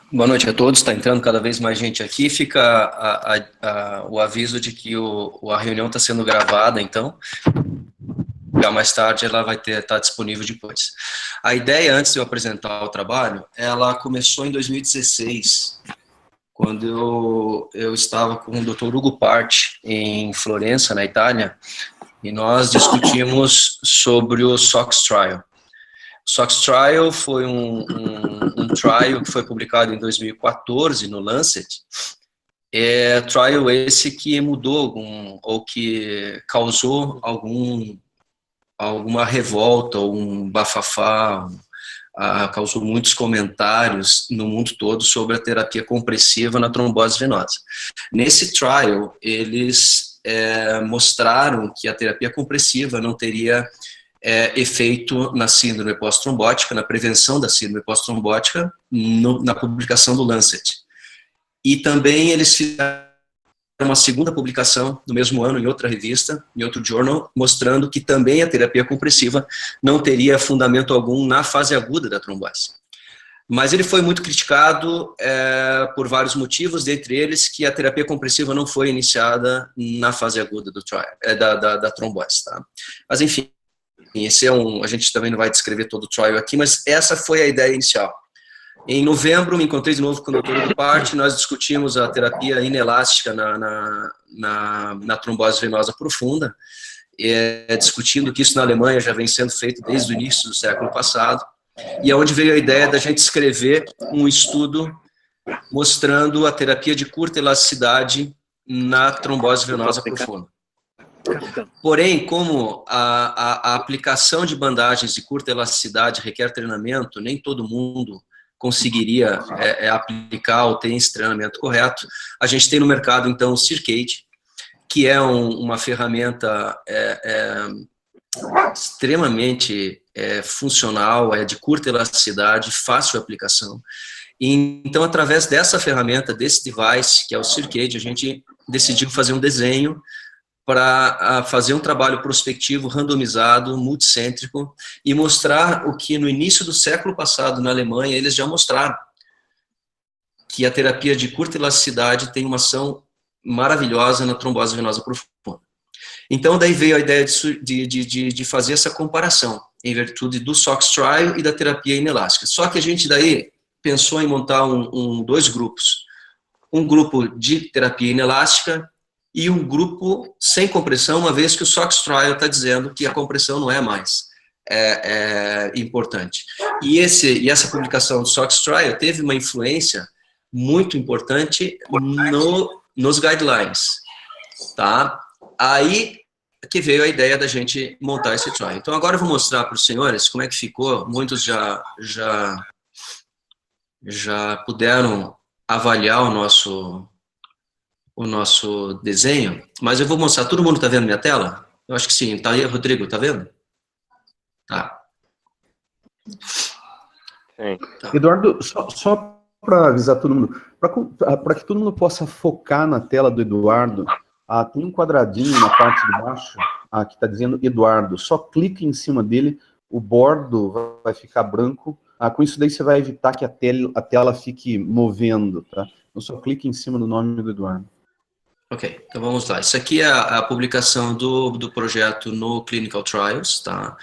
Boa noite a todos, está entrando cada vez mais gente aqui, fica o aviso de que a reunião está sendo gravada, então, já mais tarde ela vai estar disponível depois. A ideia, antes de eu apresentar o trabalho, ela começou em 2016, quando eu estava com o Dr. Hugo Parte, em Florença, na Itália, e nós discutimos sobre o SOX Trial. O SOX Trial foi um trial que foi publicado em 2014 no Lancet. Trial esse que mudou ou que causou alguma revolta, ou um bafafá, causou muitos comentários no mundo todo sobre a terapia compressiva na trombose venosa. Nesse trial, eles mostraram que a terapia compressiva não teria efeito na síndrome pós-trombótica, na prevenção da síndrome pós-trombótica, na publicação do Lancet. E também eles fizeram uma segunda publicação no mesmo ano em outra revista, em outro journal, mostrando que também a terapia compressiva não teria fundamento algum na fase aguda da trombose. Mas ele foi muito criticado por vários motivos, dentre eles que a terapia compressiva não foi iniciada na fase aguda do trial, da trombose. Tá? Mas enfim, esse a gente também não vai descrever todo o trial aqui, mas essa foi a ideia inicial. Em novembro, me encontrei de novo com o Dr. Hugo Parte, nós discutimos a terapia inelástica na trombose venosa profunda, discutindo que isso na Alemanha já vem sendo feito desde o início do século passado, e é onde veio a ideia da gente escrever um estudo mostrando a terapia de curta elasticidade na trombose venosa profunda. Porém, como a aplicação de bandagens de curta elasticidade requer treinamento, nem todo mundo conseguiria aplicar ou ter esse treinamento correto, a gente tem no mercado, então, o Circade, que é uma ferramenta extremamente funcional, de curta elasticidade, fácil aplicação. E, então, através dessa ferramenta, desse device, que é o Circade, a gente decidiu fazer um desenho para fazer um trabalho prospectivo, randomizado, multicêntrico, e mostrar o que no início do século passado, na Alemanha, eles já mostraram, que a terapia de curta elasticidade tem uma ação maravilhosa na trombose venosa profunda. Então, daí veio a ideia de fazer essa comparação, em virtude do SOX Trial e da terapia inelástica. Só que a gente daí pensou em montar dois grupos. Um grupo de terapia inelástica, e um grupo sem compressão, uma vez que o SOX Trial está dizendo que a compressão não é mais importante. E essa publicação do SOX Trial teve uma influência muito importante nos guidelines. Tá? Aí que veio a ideia da gente montar esse trial. Então agora eu vou mostrar para os senhores como é que ficou. Muitos já puderam avaliar o nosso desenho, mas eu vou mostrar. Todo mundo está vendo minha tela? Eu acho que sim. Tá aí, Rodrigo, tá vendo? Tá. Sim. Tá. Eduardo, só para avisar todo mundo, para que todo mundo possa focar na tela do Eduardo, tem um quadradinho na parte de baixo que está dizendo Eduardo. Só clique em cima dele, o bordo vai ficar branco. Com isso daí você vai evitar que a tela fique movendo, tá? Então só clique em cima do nome do Eduardo. Ok, então vamos lá. Isso aqui é a publicação do projeto no Clinical Trials, tá?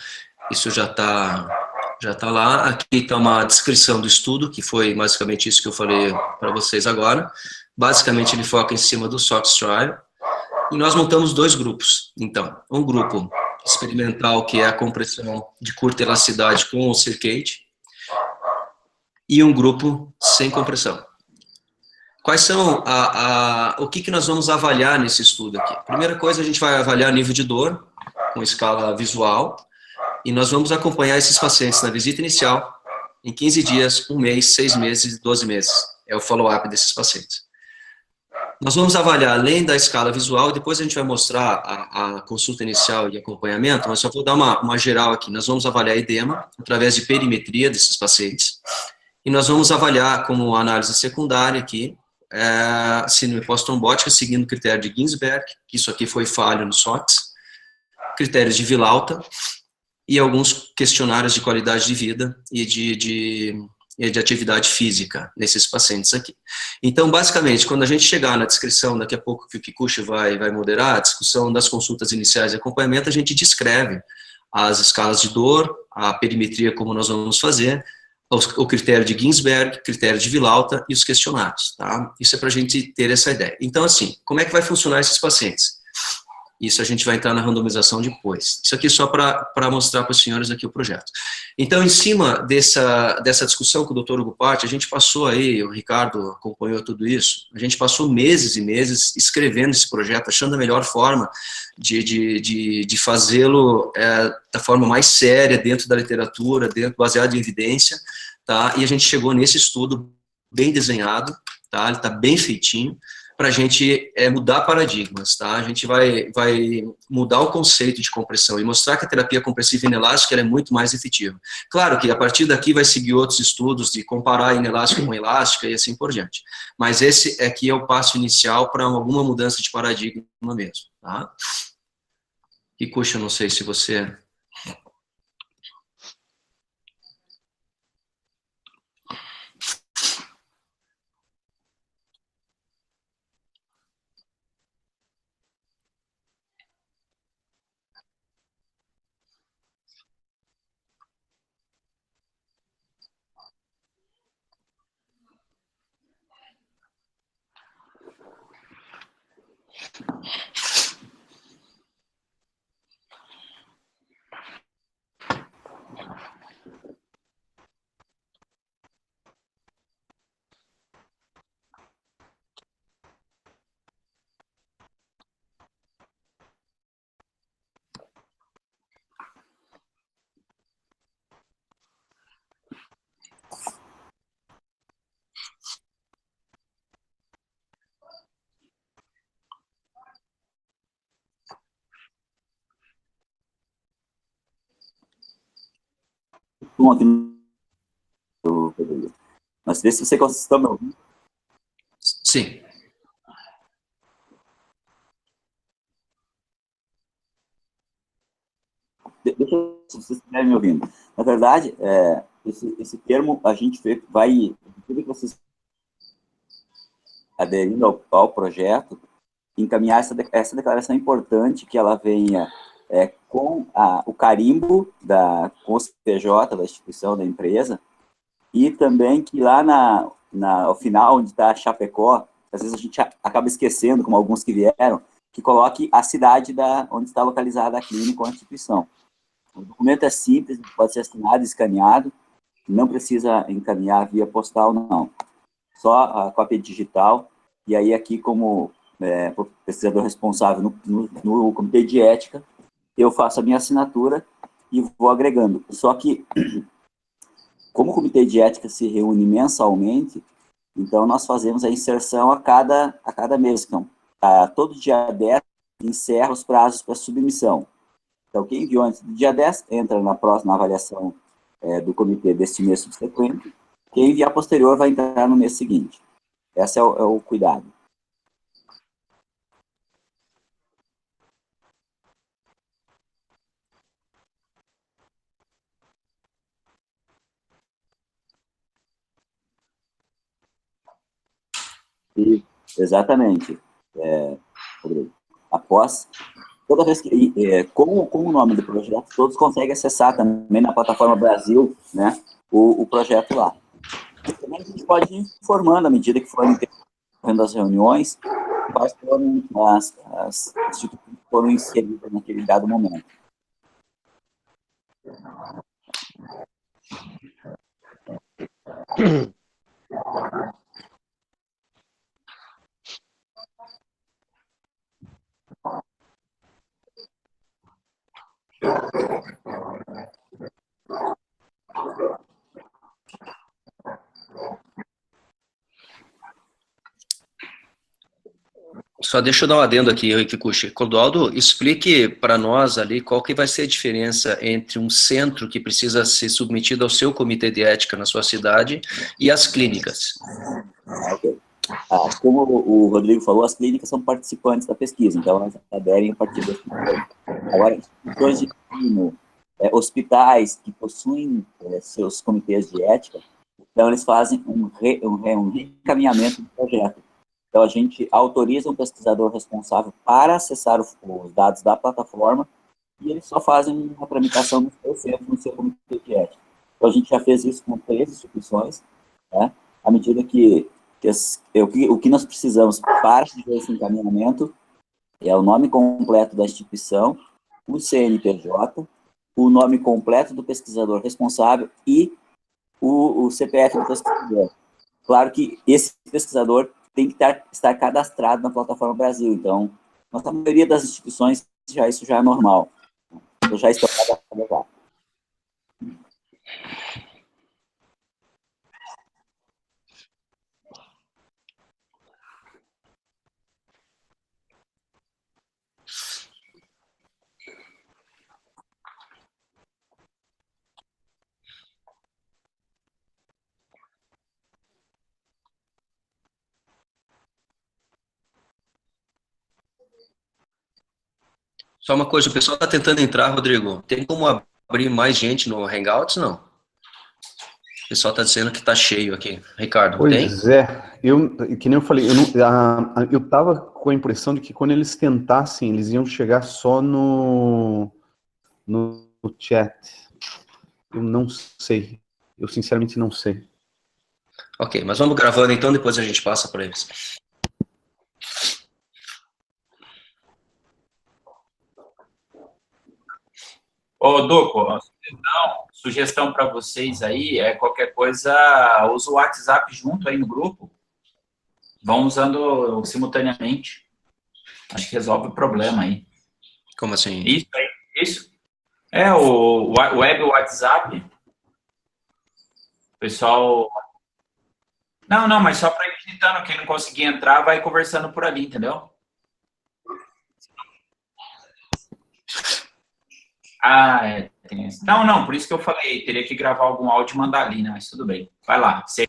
Isso já tá lá. Aqui está uma descrição do estudo, que foi basicamente isso que eu falei para vocês agora. Basicamente ele foca em cima do SOX Trial. E nós montamos dois grupos. Então, um grupo experimental, que é a compressão de curta elasticidade com o Circade, e um grupo sem compressão. Quais são o que nós vamos avaliar nesse estudo aqui? Primeira coisa, a gente vai avaliar nível de dor, com escala visual, e nós vamos acompanhar esses pacientes na visita inicial, em 15 dias, 1 mês, 6 meses e 12 meses. É o follow-up desses pacientes. Nós vamos avaliar, além da escala visual, e depois a gente vai mostrar a consulta inicial e acompanhamento, mas só vou dar uma geral aqui. Nós vamos avaliar edema, através de perimetria desses pacientes, e nós vamos avaliar como análise secundária aqui, síndrome pós-trombótica, seguindo o critério de Ginsberg, que isso aqui foi falho no SOX, critérios de Villalta, e alguns questionários de qualidade de vida e e de atividade física nesses pacientes aqui. Então, basicamente, quando a gente chegar na descrição, daqui a pouco que o Kikuchi vai moderar, a discussão das consultas iniciais e acompanhamento, a gente descreve as escalas de dor, a perimetria como nós vamos fazer, o critério de Ginsberg, critério de Villalta e os questionários, tá? Isso é para a gente ter essa ideia. Então, assim, como é que vai funcionar esses pacientes? Isso a gente vai entrar na randomização depois. Isso aqui é só para mostrar para os senhores aqui o projeto. Então, em cima dessa discussão com o Dr. Hugo Patti, a gente passou aí, o Ricardo acompanhou tudo isso, a gente passou meses e meses escrevendo esse projeto, achando a melhor forma de fazê-lo da forma mais séria, dentro da literatura, baseado em evidência, tá? E a gente chegou nesse estudo bem desenhado, tá? Ele está bem feitinho, para a gente mudar paradigmas, tá? A gente vai mudar o conceito de compressão e mostrar que a terapia compressiva inelástica é muito mais efetiva. Claro que a partir daqui vai seguir outros estudos de comparar inelástica com elástica e assim por diante. Mas esse aqui é o passo inicial para alguma mudança de paradigma mesmo, tá? Kikuchi, eu não sei se você... Bom, aqui mas vê se você está me ouvindo. Sim. Deixa eu, se vocês estiverem me ouvindo. Na verdade, esse termo a gente vai, tudo que vocês aderindo ao projeto, encaminhar essa declaração importante, que ela venha com o carimbo com o CPJ da instituição, da empresa, e também que lá ao final, onde está Chapecó, às vezes a gente acaba esquecendo, como alguns que vieram, que coloque a cidade onde está localizada a clínica ou a instituição. O documento é simples, pode ser assinado e escaneado, não precisa encaminhar via postal, não. Só a cópia digital, e aí aqui como pesquisador responsável no comitê de ética, eu faço a minha assinatura e vou agregando. Só que, como o comitê de ética se reúne mensalmente, então nós fazemos a inserção a cada mês. Então, todo dia 10 encerra os prazos para submissão. Então, quem enviou antes do dia 10 entra na próxima avaliação do comitê deste mês subsequente. Quem enviar posterior vai entrar no mês seguinte. Esse é o cuidado. E, exatamente. Rodrigo, após, toda vez que, com o nome do projeto, todos conseguem acessar também na plataforma Brasil, né, o projeto lá. E também a gente pode ir informando, à medida que forem tendo as reuniões, quais foram as instituições que foram inseridas naquele dado momento. Só deixa eu dar um adendo aqui, Kikuchi. Clodoaldo, explique para nós ali qual que vai ser a diferença entre um centro que precisa ser submetido ao seu comitê de ética na sua cidade e as clínicas. Ok. Como o Rodrigo falou, as clínicas são participantes da pesquisa, então elas aderem a partir desse momento. Agora, instituições de ensino, hospitais que possuem seus comitês de ética, Então, eles fazem um reencaminhamento do projeto. Então, a gente autoriza um pesquisador responsável para acessar os dados da plataforma e eles só fazem uma tramitação no seu centro, no seu comitê de ética. Então, a gente já fez isso com 3 instituições, né? À medida que o que nós precisamos para fazer esse encaminhamento é o nome completo da instituição, o CNPJ, o nome completo do pesquisador responsável e o CPF do pesquisador. Claro que esse pesquisador tem que estar cadastrado na plataforma Brasil. Então, na maioria das instituições, isso já é normal. Eu já estou cadastrado. Só uma coisa, o pessoal está tentando entrar, Rodrigo. Tem como abrir mais gente no Hangouts, não? O pessoal está dizendo que está cheio aqui. Ricardo, tem? Pois é, que nem eu falei, eu estava com a impressão de que quando eles tentassem, eles iam chegar só no chat. Eu não sei, eu sinceramente não sei. Ok, mas vamos gravando então, depois a gente passa para eles. Ô, Duco, sugestão para vocês aí é qualquer coisa, usa o WhatsApp junto aí no grupo. Vão usando simultaneamente. Acho que resolve o problema aí. Como assim? Isso aí, isso. É o web WhatsApp. Pessoal... Não, mas só para ir digitando. Quem não conseguir entrar, vai conversando por ali, entendeu? Ah, é. Não, por isso que eu falei, teria que gravar algum áudio e mandar ali, né? Mas tudo bem. Vai lá. Você...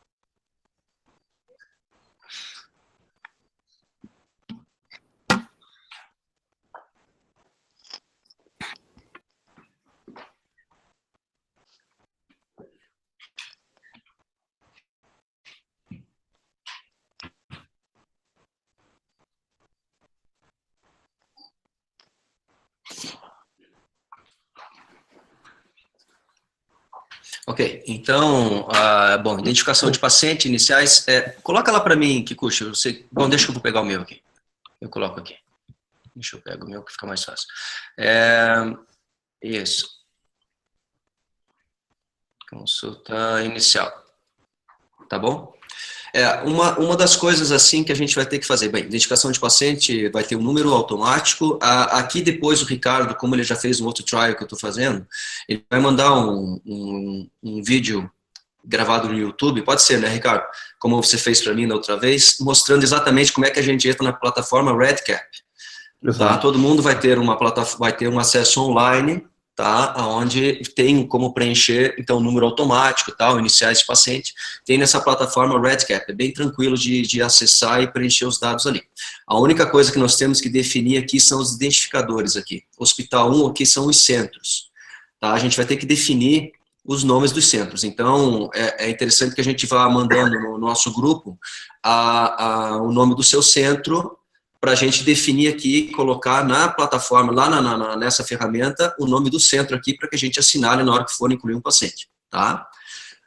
Ok, então, bom, identificação de paciente, iniciais, coloca lá para mim, Kikuchi, bom, deixa que eu vou pegar o meu aqui, eu coloco aqui, deixa eu pegar o meu que fica mais fácil, isso, consulta inicial, tá bom? Uma das coisas assim que a gente vai ter que fazer, bem, identificação de paciente vai ter um número automático, aqui depois o Ricardo, como ele já fez um outro trial que eu estou fazendo, ele vai mandar um vídeo gravado no YouTube, pode ser, né, Ricardo? Como você fez para mim da outra vez, mostrando exatamente como é que a gente entra na plataforma Redcap. Tá? Todo mundo vai ter um acesso online, tá? Onde tem como preencher, então, número automático, tal, iniciais de paciente, tem nessa plataforma Redcap, é bem tranquilo de acessar e preencher os dados ali. A única coisa que nós temos que definir aqui são os identificadores aqui. Hospital 1 aqui são os centros, tá? A gente vai ter que definir os nomes dos centros, então é interessante que a gente vá mandando no nosso grupo o nome do seu centro, para a gente definir aqui, colocar na plataforma, lá nessa ferramenta, o nome do centro aqui, para que a gente assinale na hora que for incluir um paciente, tá?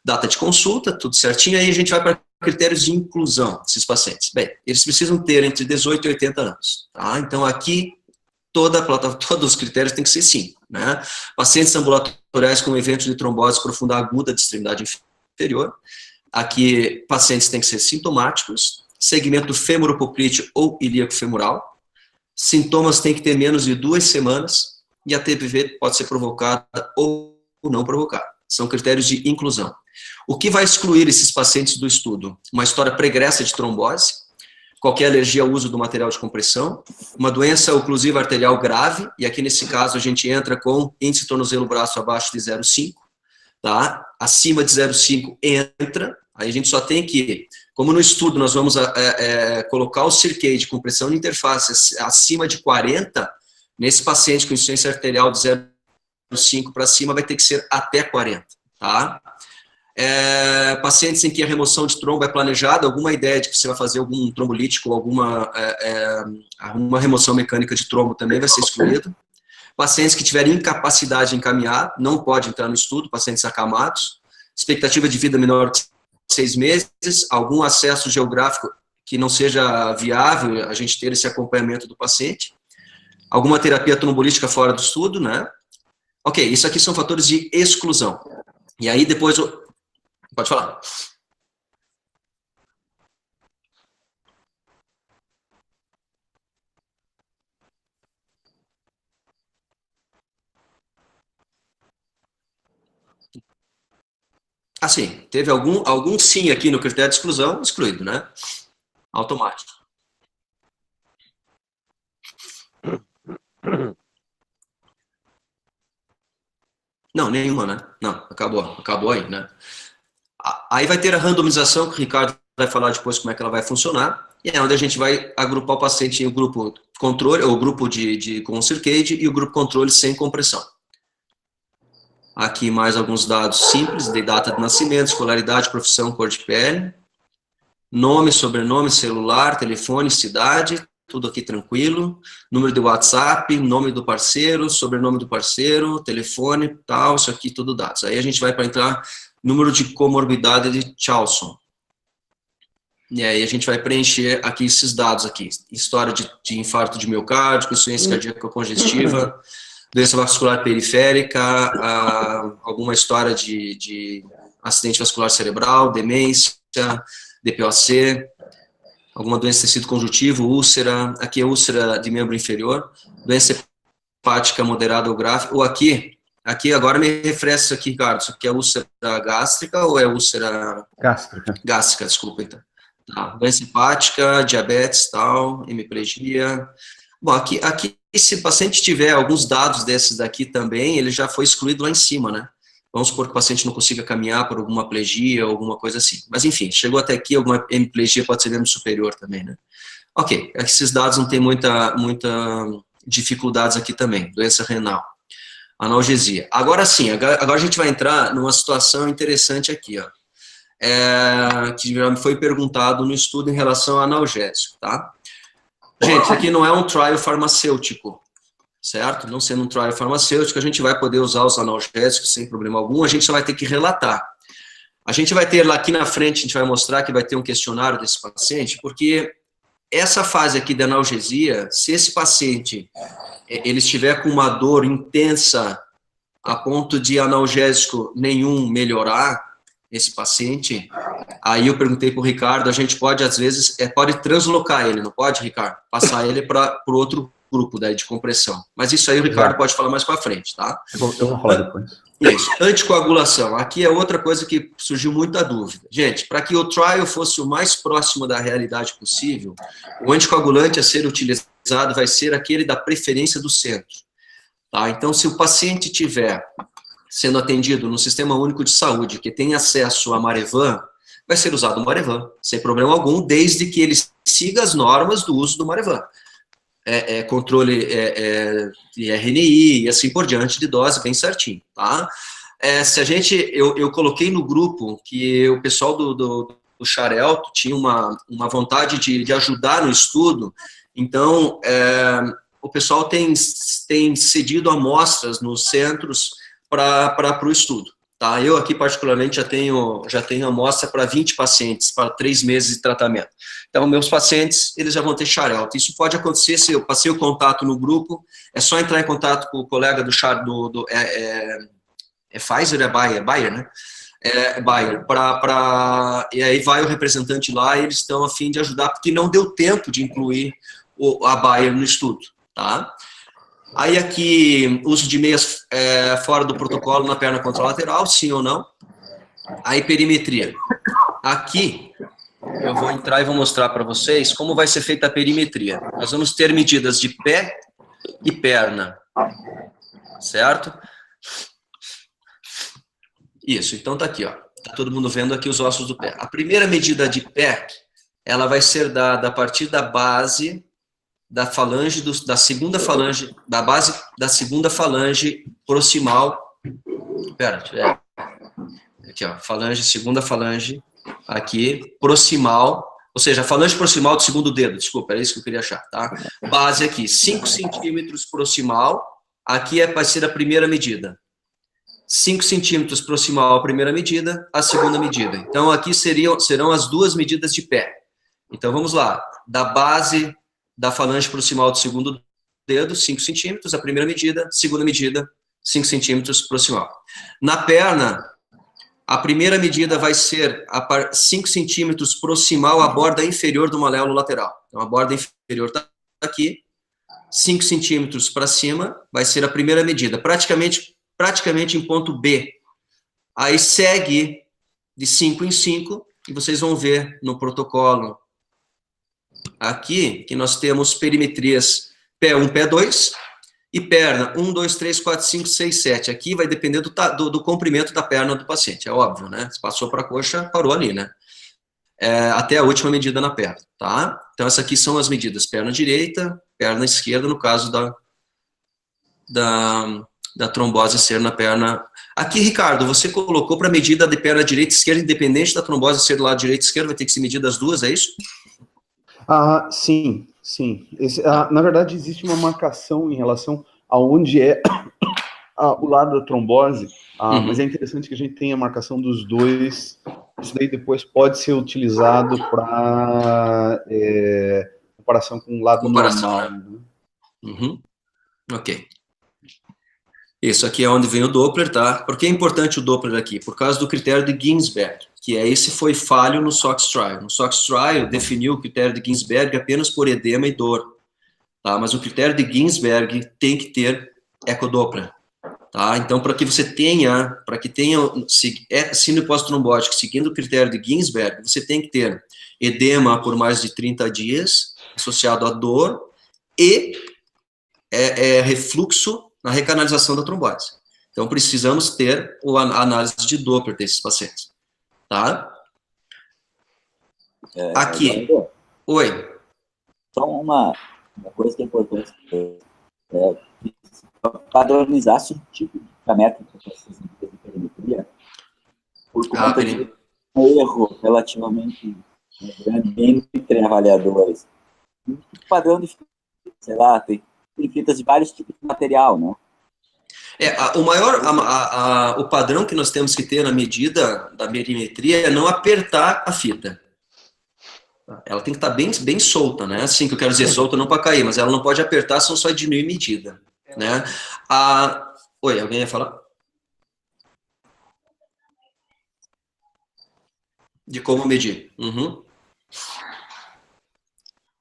Data de consulta, tudo certinho, aí a gente vai para critérios de inclusão desses pacientes. Bem, eles precisam ter entre 18 e 80 anos, tá? Então aqui, todos os critérios têm que ser 5, né? Pacientes ambulatoriais com eventos de trombose profunda aguda de extremidade inferior, aqui pacientes têm que ser sintomáticos, segmento fêmuro-poplíteo ou ilíaco femoral, sintomas têm que ter menos de 2 semanas e a TPV pode ser provocada ou não provocada. São critérios de inclusão. O que vai excluir esses pacientes do estudo? Uma história pregressa de trombose, qualquer alergia ao uso do material de compressão, uma doença oclusiva arterial grave, e aqui nesse caso a gente entra com índice tornozelo-braço abaixo de 0,5, tá? Acima de 0,5 entra, aí a gente só tem que, como no estudo nós vamos colocar o CIRCADE com pressão de interface acima de 40, nesse paciente com insuficiência arterial de 0,5 para cima vai ter que ser até 40, tá? Pacientes em que a remoção de trombo é planejada, alguma ideia de que você vai fazer algum trombolítico, alguma remoção mecânica de trombo também vai ser excluído. Pacientes que tiverem incapacidade de encaminhar, não pode entrar no estudo, pacientes acamados. Expectativa de vida menor que 6 meses, algum acesso geográfico que não seja viável, a gente ter esse acompanhamento do paciente. Alguma terapia trombolítica fora do estudo, né? Ok, isso aqui são fatores de exclusão. E aí depois... Pode falar. Assim, teve algum sim aqui no critério de exclusão, excluído, né? Automático. Não, nenhuma, né? Não, acabou aí, né? Aí vai ter a randomização, que o Ricardo vai falar depois como é que ela vai funcionar, e é onde a gente vai agrupar o paciente em o grupo controle, ou o grupo com Circade e o grupo controle sem compressão. Aqui mais alguns dados simples, de data de nascimento, escolaridade, profissão, cor de pele, nome, sobrenome, celular, telefone, cidade, tudo aqui tranquilo, número de WhatsApp, nome do parceiro, sobrenome do parceiro, telefone, tal, isso aqui tudo dados. Aí a gente vai para entrar número de comorbidade de Charlson. E aí a gente vai preencher aqui esses dados aqui, história de infarto de miocárdio, insuficiência cardíaca congestiva, doença vascular periférica, alguma história de acidente vascular cerebral, demência, DPOC, alguma doença de tecido conjuntivo, úlcera, aqui é úlcera de membro inferior, doença hepática moderada ou grave, ou aqui agora me refresca isso aqui, Ricardo, isso aqui é úlcera gástrica ou é úlcera... Gástrica, desculpa, então. Tá, doença hepática, diabetes, tal, hemiplegia. Bom, aqui, se o paciente tiver alguns dados desses daqui também, ele já foi excluído lá em cima, né? Vamos supor que o paciente não consiga caminhar por alguma plegia ou alguma coisa assim. Mas, enfim, chegou até aqui, alguma hemiplegia pode ser membro superior também, né? Ok, esses dados não tem muita dificuldades aqui também. Doença renal, analgesia. Agora sim, agora a gente vai entrar numa situação interessante aqui, ó. Que já me foi perguntado no estudo em relação ao analgésico, tá? Gente, isso aqui não é um trial farmacêutico, certo? Não sendo um trial farmacêutico, a gente vai poder usar os analgésicos sem problema algum, a gente só vai ter que relatar. A gente vai ter lá aqui na frente, a gente vai mostrar que vai ter um questionário desse paciente, porque essa fase aqui da analgesia, se esse paciente ele estiver com uma dor intensa a ponto de analgésico nenhum melhorar esse paciente, aí eu perguntei para o Ricardo, a gente pode, às vezes, pode translocar ele, não pode, Ricardo? Passar ele para o outro grupo daí, de compressão. Mas isso aí o Ricardo pode falar mais para frente, tá? Eu vou falar depois. Isso, anticoagulação. Aqui é outra coisa que surgiu muita dúvida. Gente, para que o trial fosse o mais próximo da realidade possível, o anticoagulante a ser utilizado vai ser aquele da preferência do centro. Tá? Então, se o paciente tiver sendo atendido no Sistema Único de Saúde, que tem acesso a Marevan, vai ser usado o Marevan, sem problema algum, desde que ele siga as normas do uso do Marevan. Controle de RNI e assim por diante, de dose bem certinho, tá? Eu coloquei no grupo que o pessoal do Xarelto tinha uma vontade de ajudar no estudo, então o pessoal tem cedido amostras nos centros para o estudo, tá? Eu aqui particularmente já tenho amostra para 20 pacientes, para 3 meses de tratamento. Então, meus pacientes, eles já vão ter Xarelto. Isso pode acontecer se eu passei o contato no grupo, é só entrar em contato com o colega do Pfizer, é Bayer, né? Bayer, e aí vai o representante lá e eles estão a fim de ajudar, porque não deu tempo de incluir a Bayer no estudo, tá? Aí aqui, uso de meias fora do protocolo na perna contralateral, sim ou não? Aí perimetria. Aqui, eu vou entrar e vou mostrar para vocês como vai ser feita a perimetria. Nós vamos ter medidas de pé e perna, certo? Isso, então tá aqui, ó. Tá todo mundo vendo aqui os ossos do pé. A primeira medida de pé, ela vai ser dada a partir da base da falange, da segunda falange, da base da segunda falange proximal. Pera, deixa aqui, ó, falange, segunda falange, aqui, proximal, ou seja, a falange proximal do segundo dedo, desculpa, era isso que eu queria achar, tá? Base aqui, 5 centímetros proximal, aqui vai ser a primeira medida. 5 centímetros proximal a primeira medida, a segunda medida. Então, aqui serão as duas medidas de pé. Então, vamos lá. Da base da falange proximal do segundo dedo, 5 centímetros, a primeira medida, segunda medida, 5 centímetros proximal. Na perna, a primeira medida vai ser 5 centímetros proximal à borda inferior do maléolo lateral. Então, a borda inferior está aqui, 5 centímetros para cima, vai ser a primeira medida. Praticamente em ponto B. Aí segue de 5 em 5, e vocês vão ver no protocolo aqui que nós temos perimetrias pé 1, pé 2, e perna 1, 2, 3, 4, 5, 6, 7. Aqui vai depender do comprimento da perna do paciente, é óbvio, né? Se passou para a coxa, parou ali, né? Até a última medida na perna, tá? Então, essas aqui são as medidas, perna direita, perna esquerda, no caso da trombose ser na perna. Aqui, Ricardo, você colocou para medida de perna direita e esquerda, independente da trombose ser do lado direito e esquerdo, vai ter que ser medida as duas, é isso? Sim. Na verdade, existe uma marcação em relação a onde é o lado da trombose, mas é interessante que a gente tenha a marcação dos dois. Isso daí depois pode ser utilizado para comparação com o lado normal. Né? Ok. Isso aqui é onde vem o Doppler, tá? Por que é importante o Doppler aqui? Por causa do critério de Ginsberg, que esse foi falho no SOX Trial. No SOX Trial definiu o critério de Ginsberg apenas por edema e dor, tá? Mas o critério de Ginsberg tem que ter ecodoppler, tá? Então, para que tenha síndrome pós-trombótica seguindo o critério de Ginsberg, você tem que ter edema por mais de 30 dias, associado à dor, e refluxo na recanalização da trombose. Então, precisamos ter a análise de Doppler desses pacientes. Tá? Aqui. Oi. Só uma coisa que é importante padronizar o tipo de parâmetro que vocês têm de perimetria, por conta de um erro relativamente grande entre avaliadores. O padrão de, sei lá, tem fitas de vários tipos de material, né? O padrão que nós temos que ter na medida da perimetria é não apertar a fita. Ela tem que estar bem solta, né? Assim que eu quero dizer, solta não para cair, mas ela não pode apertar, senão só diminuir medida, né? Oi, alguém ia falar? De como medir.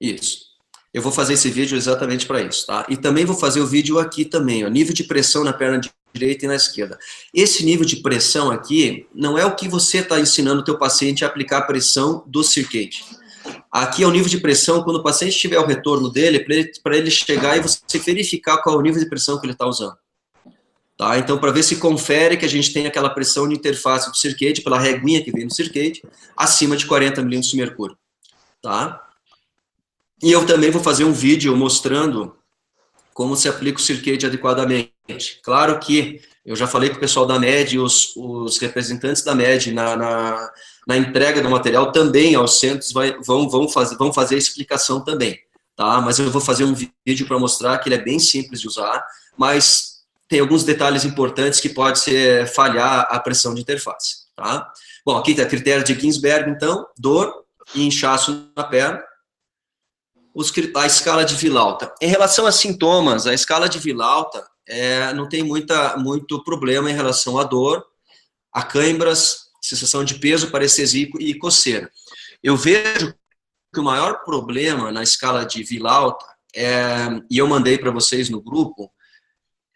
Isso. Eu vou fazer esse vídeo exatamente para isso, tá? E também vou fazer o vídeo aqui também, ó, nível de pressão na perna direita e na esquerda. Esse nível de pressão aqui não é o que você está ensinando o teu paciente a aplicar a pressão do Circade. Aqui é o nível de pressão quando o paciente tiver o retorno dele, para ele chegar e você verificar qual é o nível de pressão que ele está usando. Tá? Então, para ver se confere que a gente tem aquela pressão de interface do Circade, pela reguinha que vem no Circade, acima de 40 milímetros de mercúrio. Tá? E eu também vou fazer um vídeo mostrando como se aplica o Circade adequadamente. Claro que eu já falei com o pessoal da MED, os representantes da MED na entrega do material também aos centros vão fazer a explicação também, tá? Mas eu vou fazer um vídeo para mostrar que ele é bem simples de usar, mas tem alguns detalhes importantes que pode ser falhar a pressão de interface, tá? Bom, aqui está critério de Ginsberg, então, dor e inchaço na perna. A escala de Villalta. Em relação a sintomas, a escala de Villalta não tem muito problema em relação à dor, a cãibras, sensação de peso, parestesia e coceira. Eu vejo que o maior problema na escala de Villalta, e eu mandei para vocês no grupo,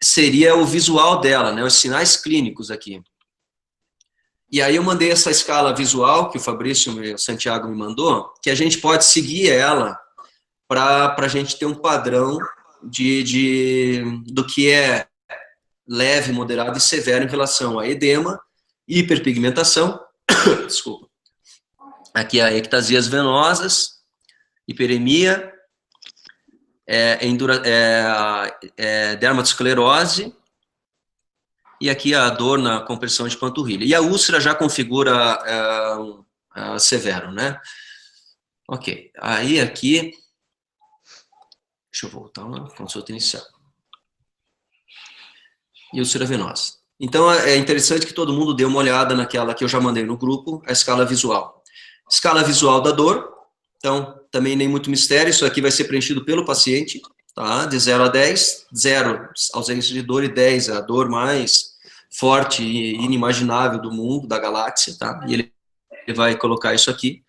seria o visual dela, né, os sinais clínicos aqui. E aí eu mandei essa escala visual, que o Fabrício e o Santiago me mandou, que a gente pode seguir ela para a gente ter um padrão do que é leve, moderado e severo em relação a edema, hiperpigmentação, desculpa, aqui a ectasias venosas, hiperemia, dermatosclerose e aqui a dor na compressão de panturrilha. E a úlcera já configura severo, né? Ok, aí aqui, deixa eu voltar lá, consulta inicial. E úlcera venosa. Então, é interessante que todo mundo dê uma olhada naquela que eu já mandei no grupo, a escala visual. Escala visual da dor, então, também nem muito mistério, isso aqui vai ser preenchido pelo paciente, tá? De 0 a 10, 0, ausência de dor, e 10, a dor mais forte e inimaginável do mundo, da galáxia, tá? E ele vai colocar isso aqui.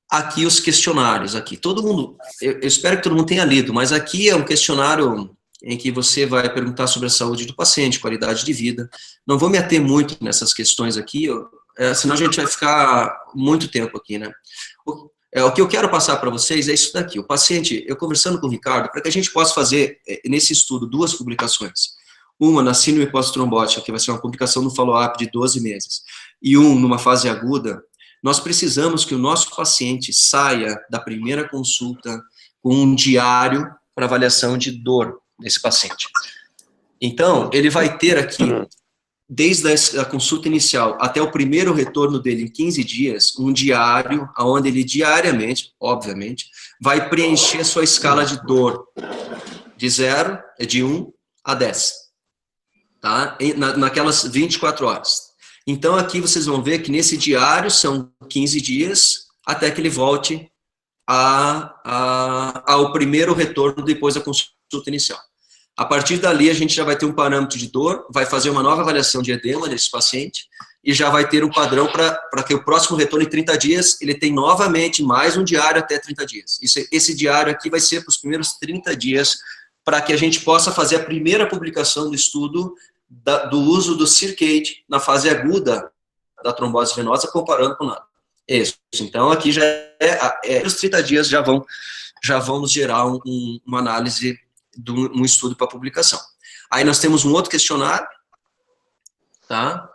Aqui os questionários, aqui. Todo mundo, eu espero que todo mundo tenha lido, mas aqui é um questionário em que você vai perguntar sobre a saúde do paciente, qualidade de vida. Não vou me ater muito nessas questões aqui, senão a gente vai ficar muito tempo aqui, né? O que eu quero passar para vocês é isso daqui. O paciente, eu conversando com o Ricardo, para que a gente possa fazer, nesse estudo, 2 publicações. Uma na síndrome pós-trombótica, que vai ser uma publicação no follow-up de 12 meses, e numa fase aguda. Nós precisamos que o nosso paciente saia da primeira consulta com um diário para avaliação de dor desse paciente. Então, ele vai ter aqui, desde a consulta inicial até o primeiro retorno dele em 15 dias, um diário, onde ele diariamente, obviamente, vai preencher sua escala de dor de 1 a 10, tá? Naquelas 24 horas. Então, aqui vocês vão ver que nesse diário são 15 dias, até que ele volte ao primeiro retorno depois da consulta inicial. A partir dali, a gente já vai ter um parâmetro de dor, vai fazer uma nova avaliação de edema desse paciente, e já vai ter um padrão para que o próximo retorno em 30 dias, ele tem novamente mais um diário até 30 dias. Esse diário aqui vai ser para os primeiros 30 dias, para que a gente possa fazer a primeira publicação do estudo do uso do Circade na fase aguda da trombose venosa, comparando com nada. Isso. Então, aqui já os 30 dias já vão nos gerar uma análise de um estudo para publicação. Aí nós temos um outro questionário, tá?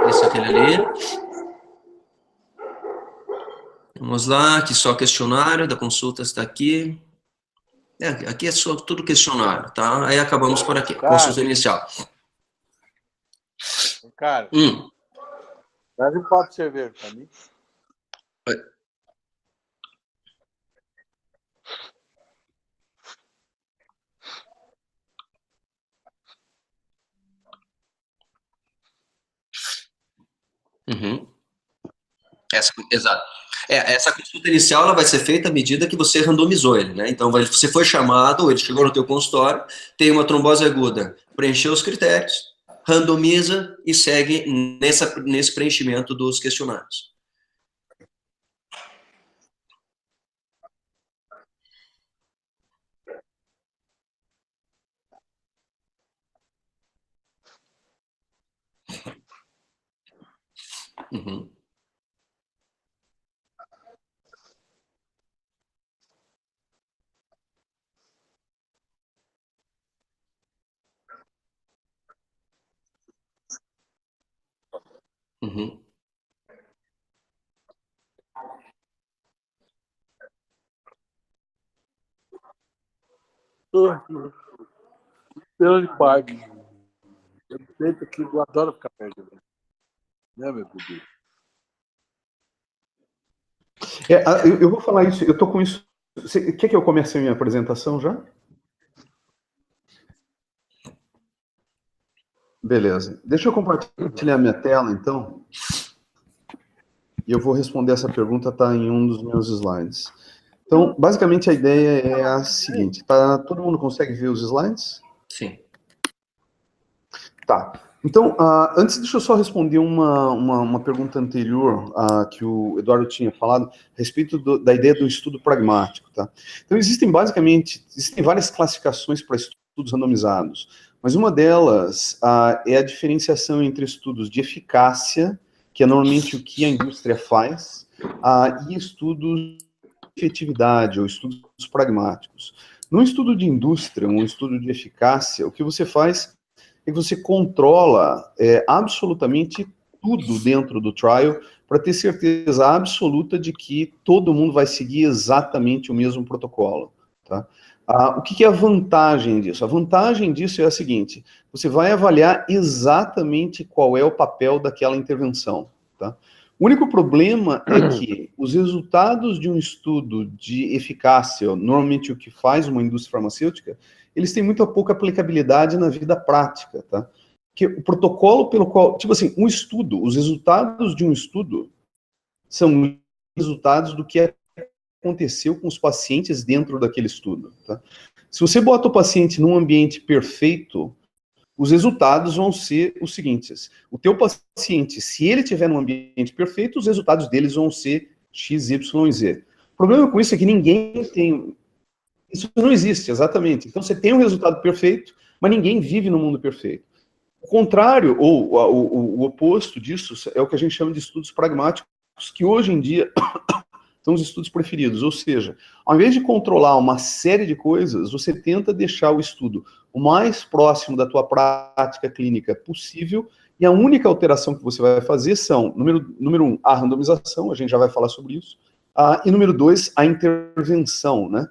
Esse aquele ali. Vamos lá, aqui só questionário da consulta está aqui. Aqui é só tudo questionário, tá? Aí acabamos por aqui, consulta inicial. Cara, traz um copo de cerveja para mim. Exato. Essa consulta inicial ela vai ser feita à medida que você randomizou ele, né? Então, você foi chamado, ele chegou no teu consultório, tem uma trombose aguda, preencheu os critérios, randomiza e segue nesse preenchimento dos questionários. Pelo de parque. Eu tento aqui, eu adoro ficar perto de você. Né, meu bebê? Eu vou falar isso, eu tô com isso. Você quer que eu comece a minha apresentação já? Beleza. Deixa eu compartilhar minha tela, então. E eu vou responder essa pergunta, tá em um dos meus slides. Então, basicamente, a ideia é a seguinte. Todo mundo consegue ver os slides? Sim. Tá. Então, antes, deixa eu só responder uma pergunta anterior que o Eduardo tinha falado a respeito da ideia do estudo pragmático, tá? Então, existem várias classificações para estudos randomizados, mas uma delas é a diferenciação entre estudos de eficácia, que é normalmente o que a indústria faz, e estudos de efetividade, ou estudos pragmáticos. Num estudo de indústria, um estudo de eficácia, o que você faz é que você controla absolutamente tudo dentro do trial para ter certeza absoluta de que todo mundo vai seguir exatamente o mesmo protocolo, tá? O que é a vantagem disso? A vantagem disso é a seguinte: você vai avaliar exatamente qual é o papel daquela intervenção. Tá? O único problema é que os resultados de um estudo de eficácia, normalmente o que faz uma indústria farmacêutica, eles têm muito pouca aplicabilidade na vida prática. Tá? Que o protocolo pelo qual, tipo assim, um estudo, os resultados de um estudo são resultados do que aconteceu com os pacientes dentro daquele estudo. Tá? Se você bota o paciente num ambiente perfeito, os resultados vão ser os seguintes. O teu paciente, se ele estiver num ambiente perfeito, os resultados deles vão ser X, Y, Z. O problema com isso é que ninguém tem... Isso não existe, exatamente. Então, você tem um resultado perfeito, mas ninguém vive no mundo perfeito. O contrário, ou o oposto disso, é o que a gente chama de estudos pragmáticos, que hoje em dia são os estudos preferidos. Ou seja, ao invés de controlar uma série de coisas, você tenta deixar o estudo o mais próximo da tua prática clínica possível, e a única alteração que você vai fazer são, número 1, a randomização, a gente já vai falar sobre isso, e número 2, a intervenção, né?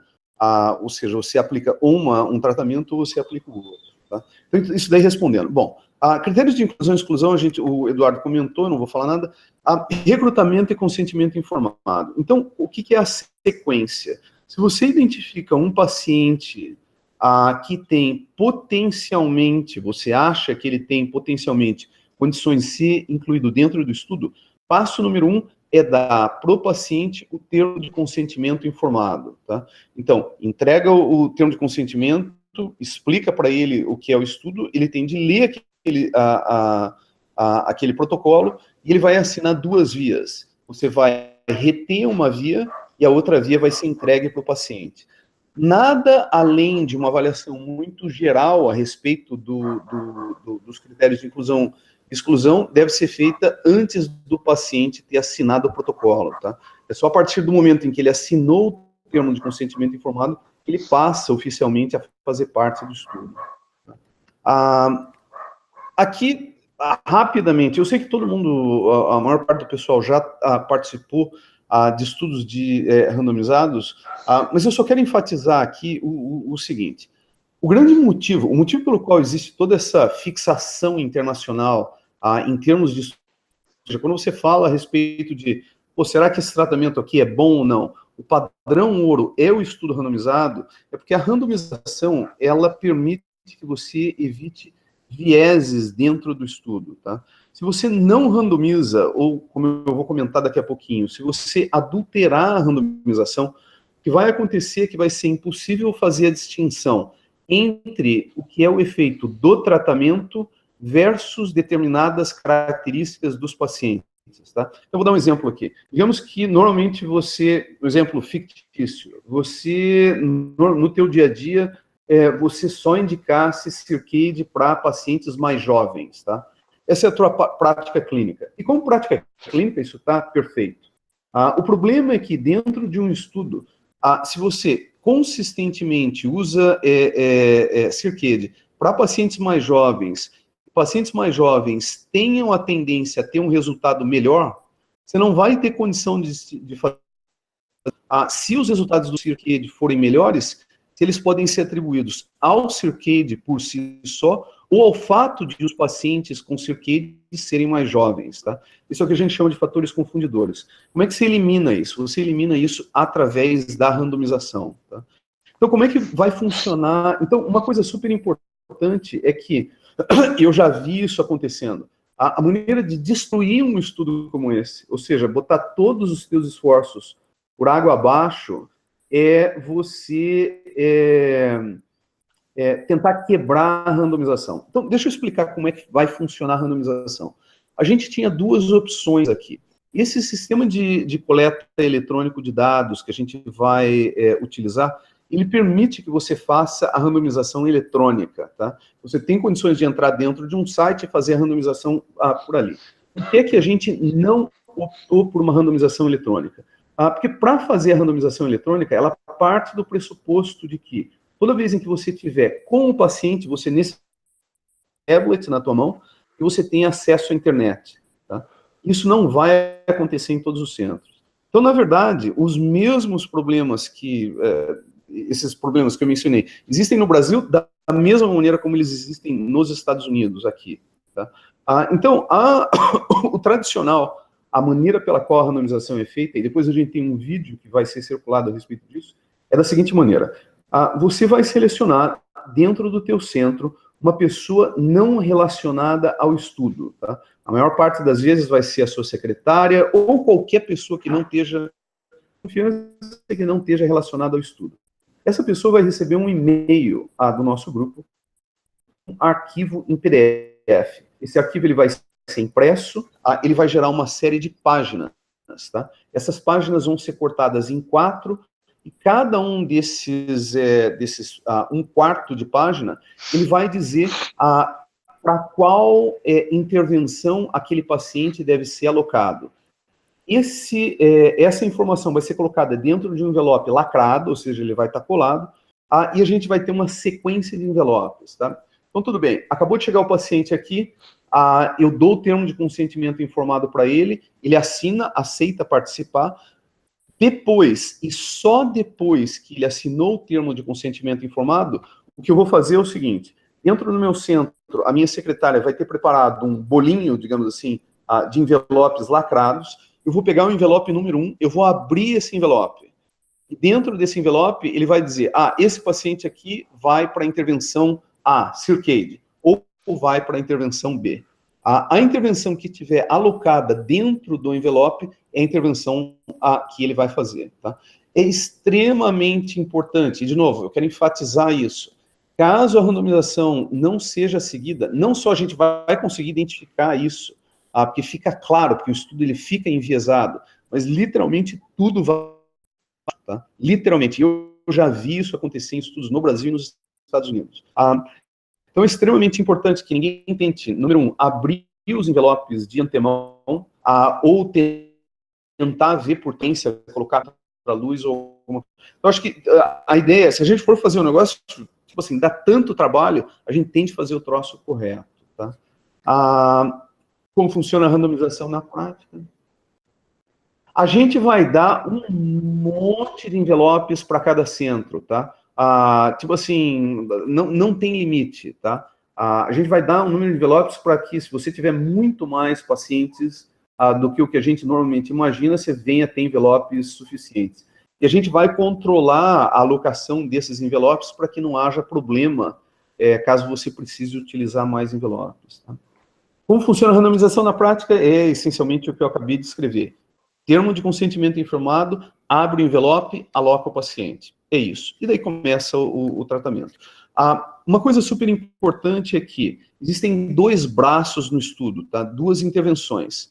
Ou seja, você aplica um tratamento ou você aplica o outro. Tá? Então, isso daí respondendo. Bom, critérios de inclusão e exclusão, o Eduardo comentou, eu não vou falar nada. Recrutamento e consentimento informado. Então, o que é a sequência? Se você identifica um paciente que tem potencialmente, você acha que ele tem potencialmente condições de ser incluído dentro do estudo, passo número 1 é dar para o paciente o termo de consentimento informado. Tá? Então, entrega o termo de consentimento, explica para ele o que é o estudo, ele tem de ler aquele protocolo e ele vai assinar 2 vias. Você vai reter uma via e a outra via vai ser entregue para o paciente. Nada além de uma avaliação muito geral a respeito dos critérios de inclusão e exclusão deve ser feita antes do paciente ter assinado o protocolo. Tá? É só a partir do momento em que ele assinou o termo de consentimento informado que ele passa oficialmente a fazer parte do estudo. Aqui, rapidamente, eu sei que todo mundo, a maior parte do pessoal já participou de estudos randomizados, mas eu só quero enfatizar aqui o seguinte. O motivo pelo qual existe toda essa fixação internacional em termos de estudo, quando você fala a respeito de, será que esse tratamento aqui é bom ou não? O padrão ouro é o estudo randomizado, é porque a randomização, ela permite que você evite vieses dentro do estudo, tá? Se você não randomiza, ou como eu vou comentar daqui a pouquinho, se você adulterar a randomização, o que vai acontecer é que vai ser impossível fazer a distinção entre o que é o efeito do tratamento versus determinadas características dos pacientes, tá? Eu vou dar um exemplo aqui. Digamos que normalmente um exemplo fictício, você, no teu dia a dia, você só indicasse Circade para pacientes mais jovens, tá? Essa é a tua prática clínica. E como prática clínica, isso está perfeito. O problema é que dentro de um estudo, se você consistentemente usa Circade para pacientes mais jovens tenham a tendência a ter um resultado melhor, você não vai ter condição de fazer. Se os resultados do Circade forem melhores, se eles podem ser atribuídos ao Circade por si só, ou ao fato de os pacientes com Circade serem mais jovens, tá? Isso é o que a gente chama de fatores confundidores. Como é que você elimina isso? Você elimina isso através da randomização, tá? Então, como é que vai funcionar? Então, uma coisa super importante é que, eu já vi isso acontecendo, a maneira de destruir um estudo como esse, ou seja, botar todos os seus esforços por água abaixo, é você tentar quebrar a randomização. Então, deixa eu explicar como é que vai funcionar a randomização. A gente tinha 2 opções aqui. Esse sistema de coleta eletrônico de dados que a gente vai utilizar, ele permite que você faça a randomização eletrônica, tá? Você tem condições de entrar dentro de um site e fazer a randomização por ali. Por que a gente não optou por uma randomização eletrônica? Porque para fazer a randomização eletrônica, ela parte do pressuposto de que toda vez em que você tiver com o paciente, você nesse tablet na tua mão, e você tem acesso à internet. Tá? Isso não vai acontecer em todos os centros. Então, na verdade, os mesmos problemas que esses problemas que eu mencionei, existem no Brasil da mesma maneira como eles existem nos Estados Unidos aqui. Tá? Então, o tradicional, a maneira pela qual a randomização é feita, e depois a gente tem um vídeo que vai ser circulado a respeito disso, é da seguinte maneira. Você vai selecionar dentro do teu centro uma pessoa não relacionada ao estudo. Tá? A maior parte das vezes vai ser a sua secretária ou qualquer pessoa que não esteja confiança, que não esteja relacionada ao estudo. Essa pessoa vai receber um e-mail do nosso grupo, um arquivo em PDF. Esse arquivo ele vai ser impresso, ele vai gerar uma série de páginas. Tá? Essas páginas vão ser cortadas em 4, e cada um desses um quarto de página, ele vai dizer para qual intervenção aquele paciente deve ser alocado. Essa informação vai ser colocada dentro de um envelope lacrado, ou seja, ele vai estar colado, e a gente vai ter uma sequência de envelopes. Tá? Então, tudo bem, acabou de chegar o paciente aqui, eu dou o termo de consentimento informado para ele, ele assina, aceita participar. Depois, e só depois que ele assinou o termo de consentimento informado, o que eu vou fazer é o seguinte: dentro do meu centro, a minha secretária vai ter preparado um bolinho, digamos assim, de envelopes lacrados. Eu vou pegar o envelope número 1, eu vou abrir esse envelope. E dentro desse envelope, ele vai dizer, esse paciente aqui vai para a intervenção A, Circade, ou vai para a intervenção B. A intervenção que tiver alocada dentro do envelope é a intervenção que ele vai fazer. Tá? É extremamente importante, e de novo, eu quero enfatizar isso. Caso a randomização não seja seguida, não só a gente vai conseguir identificar isso, porque fica claro, porque o estudo ele fica enviesado, mas literalmente tudo vai... Tá? Literalmente, eu já vi isso acontecer em estudos no Brasil e nos Estados Unidos. Então é extremamente importante que ninguém tente, número 1, abrir os envelopes de antemão, ou tentar ver potência, colocar para a luz. Eu acho que a ideia, se a gente for fazer um negócio, tipo assim, dá tanto trabalho, a gente tem de fazer o troço correto. Tá? Como funciona a randomização na prática? A gente vai dar um monte de envelopes para cada centro, tá? Tipo assim, não tem limite, tá? A gente vai dar um número de envelopes para que, se você tiver muito mais pacientes do que o que a gente normalmente imagina, você venha ter envelopes suficientes. E a gente vai controlar a alocação desses envelopes para que não haja problema, caso você precise utilizar mais envelopes. Tá? Como funciona a randomização na prática? É essencialmente o que eu acabei de escrever. Termo de consentimento informado, abre o envelope, aloca o paciente. É isso. E daí começa o tratamento. Uma coisa super importante é que existem 2 braços no estudo, tá? 2 intervenções.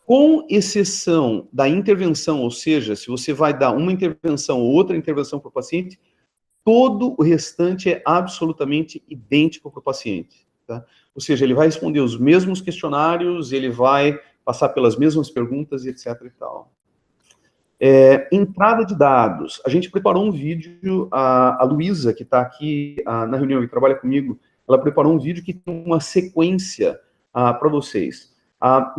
Com exceção da intervenção, ou seja, se você vai dar uma intervenção ou outra intervenção para o paciente, todo o restante é absolutamente idêntico para o paciente. Tá? Ou seja, ele vai responder os mesmos questionários, ele vai passar pelas mesmas perguntas, etc. e tal. Entrada de dados. A gente preparou um vídeo, a Luísa, que está aqui na reunião e trabalha comigo, ela preparou um vídeo que tem uma sequência para vocês.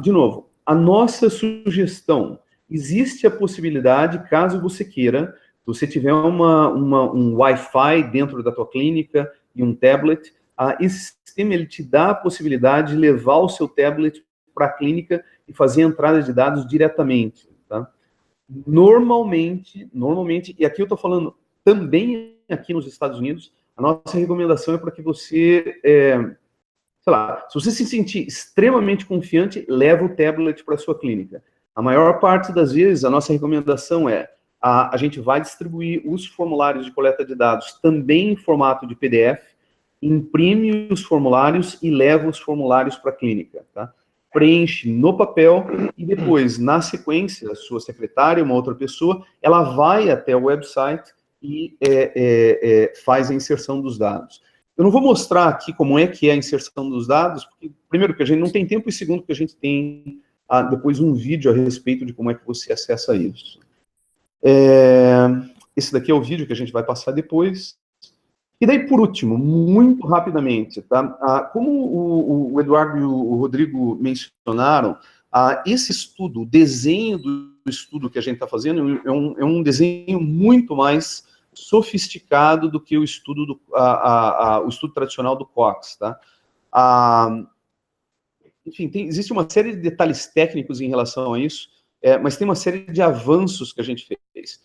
De novo, a nossa sugestão, existe a possibilidade, caso você queira, se você tiver um Wi-Fi dentro da tua clínica e um tablet, esse sistema ele te dá a possibilidade de levar o seu tablet para a clínica e fazer a entrada de dados diretamente. Tá? Normalmente, e aqui eu estou falando também aqui nos Estados Unidos, a nossa recomendação é para que você, sei lá, se você se sentir extremamente confiante, leva o tablet para a sua clínica. A maior parte das vezes, a nossa recomendação é, a gente vai distribuir os formulários de coleta de dados também em formato de PDF, imprime os formulários e leva os formulários para a clínica, tá? Preenche no papel e depois, na sequência, a sua secretária, uma outra pessoa, ela vai até o website e faz a inserção dos dados. Eu não vou mostrar aqui como é que é a inserção dos dados, porque, primeiro, que a gente não tem tempo, e segundo, que a gente tem depois um vídeo a respeito de como é que você acessa isso. Esse daqui é o vídeo que a gente vai passar depois. E daí, por último, muito rapidamente, tá? Como o Eduardo e o Rodrigo mencionaram, esse estudo, o desenho do estudo que a gente está fazendo é um desenho muito mais sofisticado do que o estudo, o estudo tradicional do Cox, tá? Enfim, existe uma série de detalhes técnicos em relação a isso, mas tem uma série de avanços que a gente fez.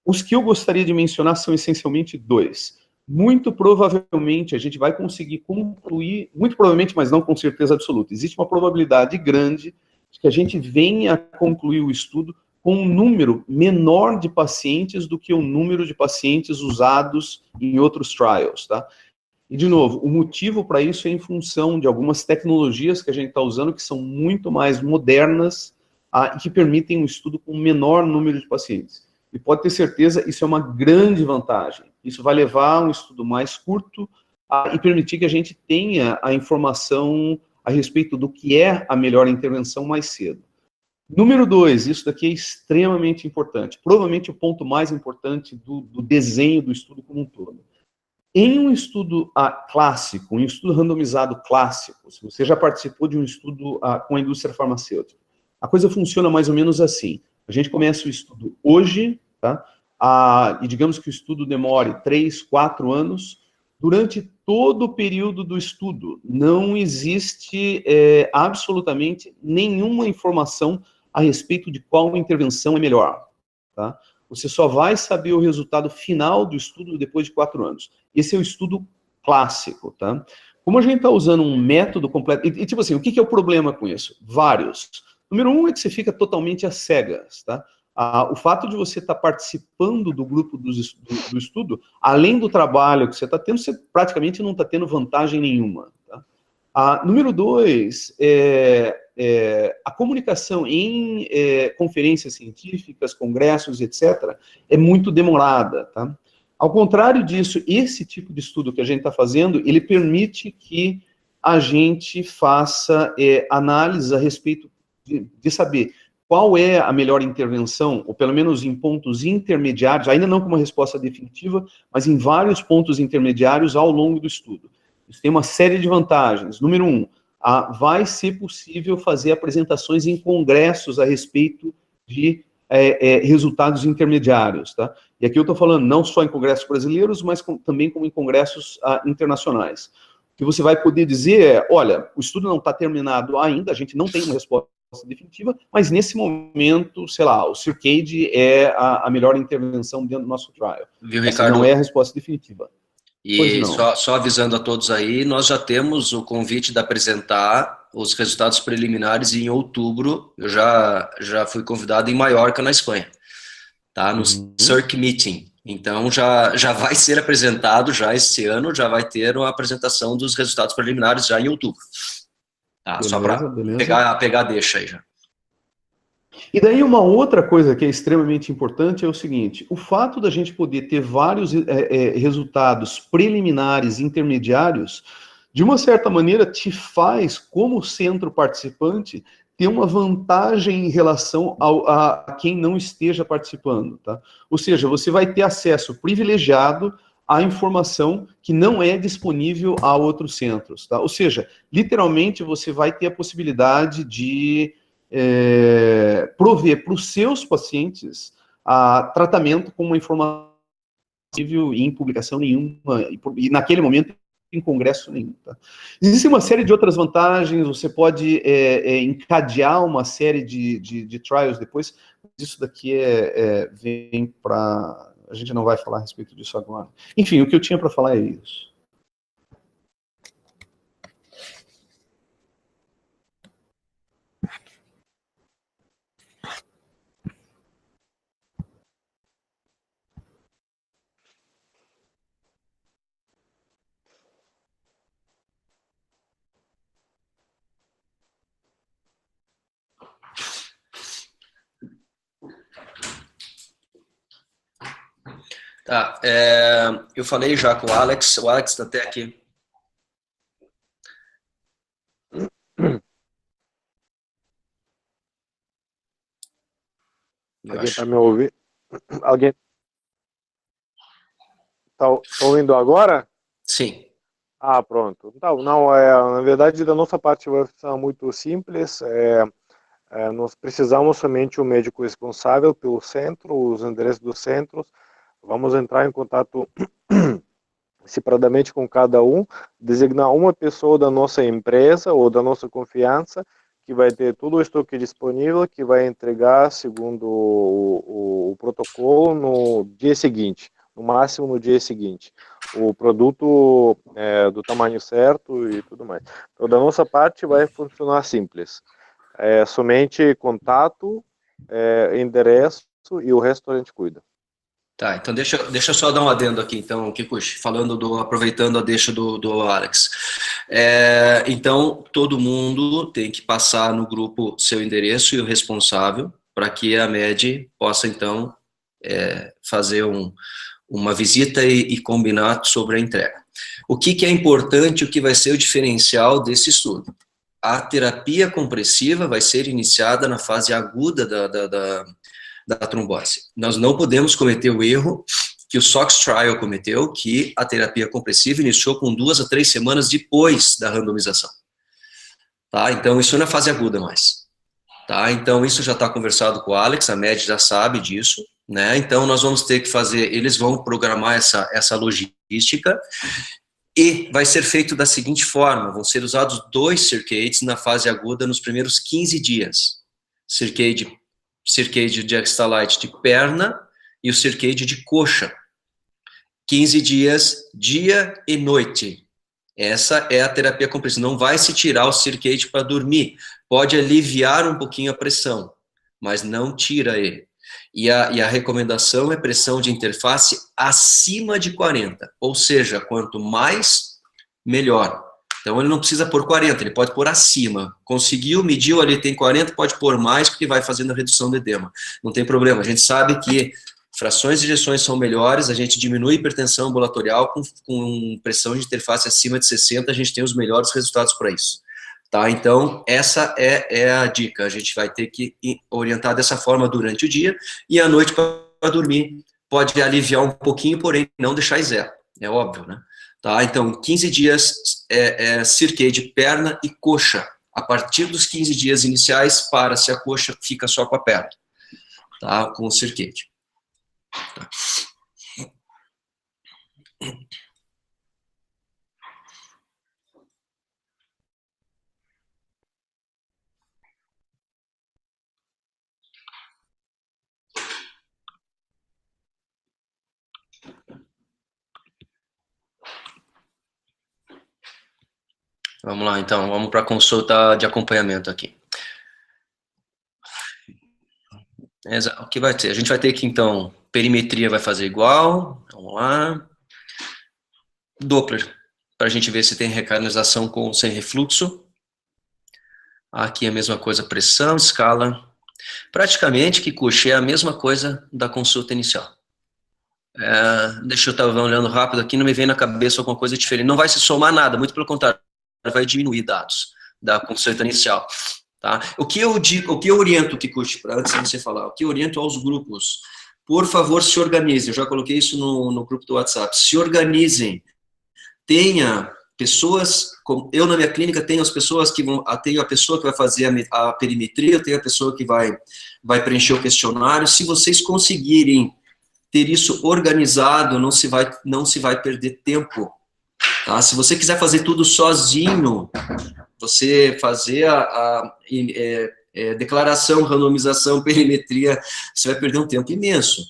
Os que eu gostaria de mencionar são essencialmente dois. Muito provavelmente a gente vai conseguir concluir, muito provavelmente, mas não com certeza absoluta, existe uma probabilidade grande de que a gente venha a concluir o estudo com um número menor de pacientes do que o número de pacientes usados em outros trials, tá? E, de novo, o motivo para isso é em função de algumas tecnologias que a gente está usando que são muito mais modernas e que permitem um estudo com menor número de pacientes. E pode ter certeza, isso é uma grande vantagem. Isso vai levar a um estudo mais curto e permitir que a gente tenha a informação a respeito do que é a melhor intervenção mais cedo. Número 2, isso daqui é extremamente importante. Provavelmente o ponto mais importante do desenho do estudo como um todo. Em um estudo clássico, um estudo randomizado clássico, se você já participou de um estudo com a indústria farmacêutica, a coisa funciona mais ou menos assim. A gente começa o estudo hoje, tá? E digamos que o estudo demore 3, 4 anos. Durante todo o período do estudo, não existe absolutamente nenhuma informação a respeito de qual intervenção é melhor, tá? Você só vai saber o resultado final do estudo depois de 4 anos. Esse é o estudo clássico, tá? Como a gente está usando um método completo... E tipo assim, o que é o problema com isso? Vários. Número 1 é que você fica totalmente às cegas, tá? O fato de você estar participando do grupo do estudo, além do trabalho que você está tendo, você praticamente não está tendo vantagem nenhuma, tá? Número 2, a comunicação em conferências científicas, congressos, etc., é muito demorada, tá? Ao contrário disso, esse tipo de estudo que a gente está fazendo, ele permite que a gente faça análise a respeito de saber qual é a melhor intervenção, ou pelo menos em pontos intermediários, ainda não com uma resposta definitiva, mas em vários pontos intermediários ao longo do estudo. Isso tem uma série de vantagens. Número 1, vai ser possível fazer apresentações em congressos a respeito de resultados intermediários, tá? E aqui eu estou falando não só em congressos brasileiros, mas também como em congressos internacionais. O que você vai poder dizer é, olha, o estudo não está terminado ainda, a gente não tem uma resposta definitiva, mas nesse momento, sei lá, o Circade é a melhor intervenção dentro do nosso trial. Viu, Essa Ricardo? não é a resposta definitiva. E só avisando a todos aí, nós já temos o convite de apresentar os resultados preliminares em outubro. Eu já fui convidado em Maiorca, na Espanha, tá? No Circ Meeting. Então já vai ser apresentado, já este ano, já vai ter uma apresentação dos resultados preliminares já em outubro. Tá? Beleza, só para pegar a deixa aí já. E daí uma outra coisa que é extremamente importante é o seguinte, o fato da gente poder ter vários resultados preliminares, intermediários, de uma certa maneira te faz, como centro participante, ter uma vantagem em relação a quem não esteja participando, tá? Ou seja, você vai ter acesso privilegiado à informação que não é disponível a outros centros, tá? Ou seja, literalmente você vai ter a possibilidade de prover para os seus pacientes tratamento com uma informação em publicação nenhuma, e naquele momento em congresso nenhum. Tá? Existe uma série de outras vantagens, você pode encadear uma série de trials depois, isso daqui vem para... A gente não vai falar a respeito disso agora. Enfim, o que eu tinha para falar é isso. Tá, eu falei já com o Alex está até aqui. Alguém está me ouvindo? Alguém está ouvindo agora? Sim. Pronto. Então, não, na verdade, da nossa parte vai ser muito simples. Nós precisamos somente um médico responsável pelo centro, os endereços dos centros, Vamos entrar em contato separadamente com cada um, designar uma pessoa da nossa empresa ou da nossa confiança que vai ter todo o estoque disponível, que vai entregar segundo o protocolo no dia seguinte, no máximo no dia seguinte. O produto do tamanho certo e tudo mais. Então, da nossa parte, vai funcionar simples. Somente contato, endereço e o resto a gente cuida. Tá, então deixa eu só dar um adendo aqui, então, Kikuchi, aproveitando a deixa do Alex. Então, todo mundo tem que passar no grupo seu endereço e o responsável, para que a MED possa, então, fazer uma visita e combinar sobre a entrega. O que é importante, o que vai ser o diferencial desse estudo? A terapia compressiva vai ser iniciada na fase aguda da trombose. Nós não podemos cometer o erro que o SOX Trial cometeu, que a terapia compressiva iniciou com 2 a 3 semanas depois da randomização. Tá? Então, isso não é fase aguda mais. Tá? Então, isso já está conversado com o Alex, a MED já sabe disso, né? Então, nós vamos ter que fazer, eles vão programar essa logística, e vai ser feito da seguinte forma, vão ser usados 2 circuits na fase aguda nos primeiros 15 dias. Circuit de extalite de perna e o circuit de coxa. 15 dias, dia e noite. Essa é a terapia compressiva. Não vai se tirar o circuit para dormir. Pode aliviar um pouquinho a pressão, mas não tira ele. E a recomendação é pressão de interface acima de 40, ou seja, quanto mais, melhor. Então, ele não precisa pôr 40, ele pode pôr acima. Conseguiu, mediu ali, tem 40, pode pôr mais, porque vai fazendo a redução do edema. Não tem problema. A gente sabe que frações de ejeções são melhores, a gente diminui hipertensão ambulatorial com pressão de interface acima de 60, a gente tem os melhores resultados para isso. Tá? Então, essa é a dica. A gente vai ter que orientar dessa forma durante o dia, e à noite, para dormir, pode aliviar um pouquinho, porém não deixar em zero. É óbvio, né? Tá? Então, 15 dias circuit de perna e coxa. A partir dos 15 dias iniciais, para-se a coxa, fica só com a perna, tá? Com o circuit. Tá. Vamos lá, então, vamos para a consulta de acompanhamento aqui. O que vai ter? A gente vai ter que, então, perimetria vai fazer igual, vamos lá. Doppler, para a gente ver se tem recanalização com ou sem refluxo. Aqui é a mesma coisa, pressão, escala. Praticamente, Kikuchi, é a mesma coisa da consulta inicial. Deixa eu estar olhando rápido aqui, não me vem na cabeça alguma coisa diferente. Não vai se somar nada, muito pelo contrário, vai diminuir dados da consulta inicial. Tá? O que eu oriento, Kikuchi, antes de você falar, o que eu oriento aos grupos, por favor, se organizem. Eu já coloquei isso no grupo do WhatsApp. Se organizem. Tenha pessoas, como eu na minha clínica tenho as pessoas que vão, tenho a pessoa que vai fazer a perimetria, eu tenho a pessoa que vai preencher o questionário. Se vocês conseguirem ter isso organizado, não se vai perder tempo. Tá? Se você quiser fazer tudo sozinho, você fazer declaração, randomização, perimetria, você vai perder um tempo imenso.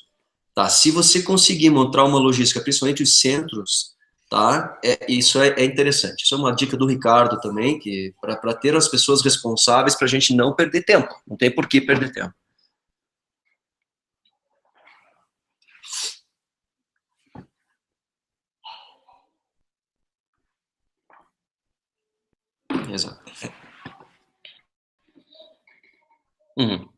Tá? Se você conseguir montar uma logística, principalmente os centros, tá? Isso é interessante. Isso é uma dica do Ricardo também, que para ter as pessoas responsáveis para a gente não perder tempo. Não tem por que perder tempo. Exato. Uhum.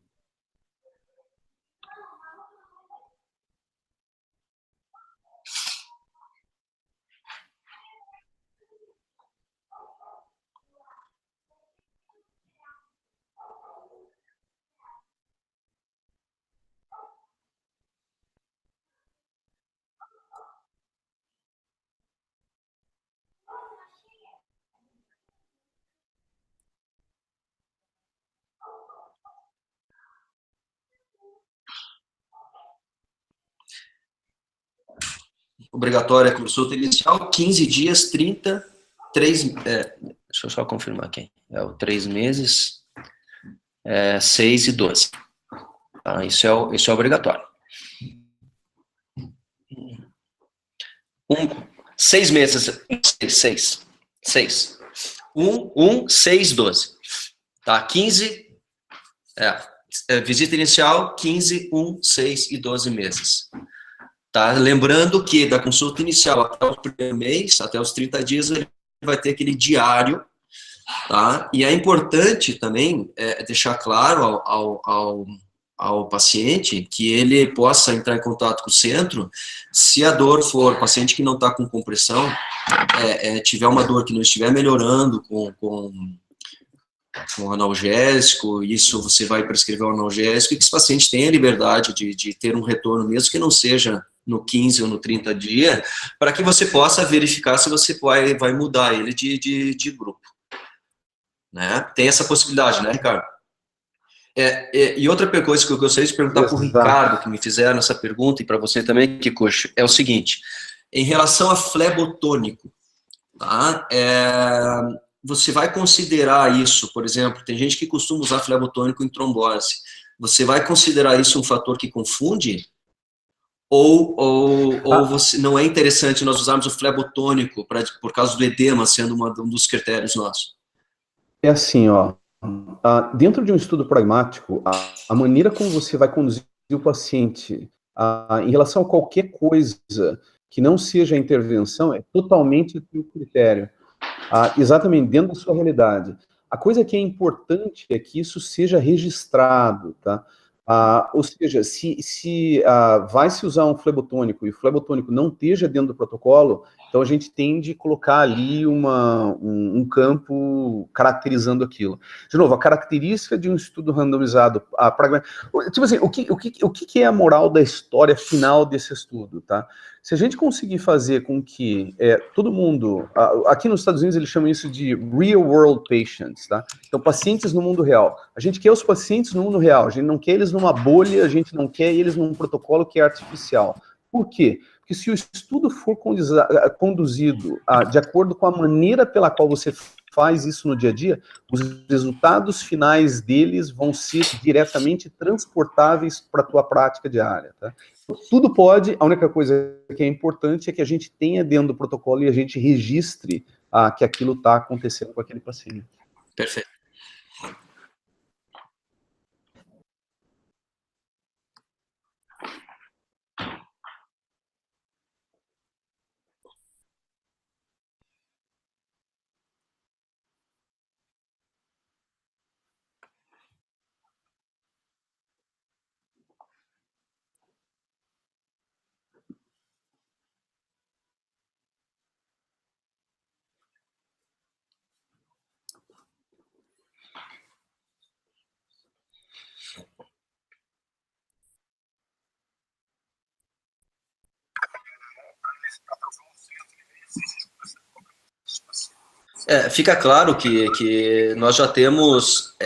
obrigatória a consulta inicial, 15 dias, 30, 3, deixa eu só confirmar aqui, é o 3 meses, 6 e 12. Tá? Isso é obrigatório. 6 meses, 6. 6, 12. Tá? 15, visita inicial, 15, 6 e 12 meses. Tá? Lembrando que da consulta inicial até o primeiro mês, até os 30 dias, ele vai ter aquele diário, tá? E é importante também deixar claro ao paciente que ele possa entrar em contato com o centro se a dor for, paciente que não está com compressão, tiver uma dor que não estiver melhorando com analgésico, isso você vai prescrever um analgésico, e que esse paciente tenha liberdade de ter um retorno, mesmo que não seja no 15 ou no 30 dia, para que você possa verificar se você vai mudar ele de grupo. Né? Tem essa possibilidade, né, Ricardo? E outra coisa que eu gostaria de perguntar para o Ricardo, que me fizeram essa pergunta, e para você também, Kikuchi, é o seguinte: em relação a flebotônico, tá? Você vai considerar isso, por exemplo, tem gente que costuma usar flebotônico em trombose, você vai considerar isso um fator que confunde? Ou você, não é interessante nós usarmos o flebotônico por causa do edema sendo um dos critérios nossos? É assim, ó. Dentro de um estudo pragmático, a maneira como você vai conduzir o paciente em relação a qualquer coisa que não seja a intervenção é totalmente o critério, exatamente dentro da sua realidade. A coisa que é importante é que isso seja registrado, tá? Ou seja, se vai se usar um flebotônico e o flebotônico não esteja dentro do protocolo, então a gente tende a colocar ali um campo caracterizando aquilo. De novo, a característica de um estudo randomizado, tipo assim, o que é a moral da história final desse estudo, tá? Se a gente conseguir fazer com que todo mundo, aqui nos Estados Unidos eles chamam isso de real world patients, tá? Então, pacientes no mundo real. A gente quer os pacientes no mundo real, a gente não quer eles numa bolha, a gente não quer eles num protocolo que é artificial. Por quê? Porque se o estudo for conduzido de acordo com a maneira pela qual você faz isso no dia a dia, os resultados finais deles vão ser diretamente transportáveis para a tua prática diária, tá? Tudo pode, a única coisa que é importante é que a gente tenha dentro do protocolo e a gente registre que aquilo está acontecendo com aquele paciente. Perfeito. Fica claro que nós já temos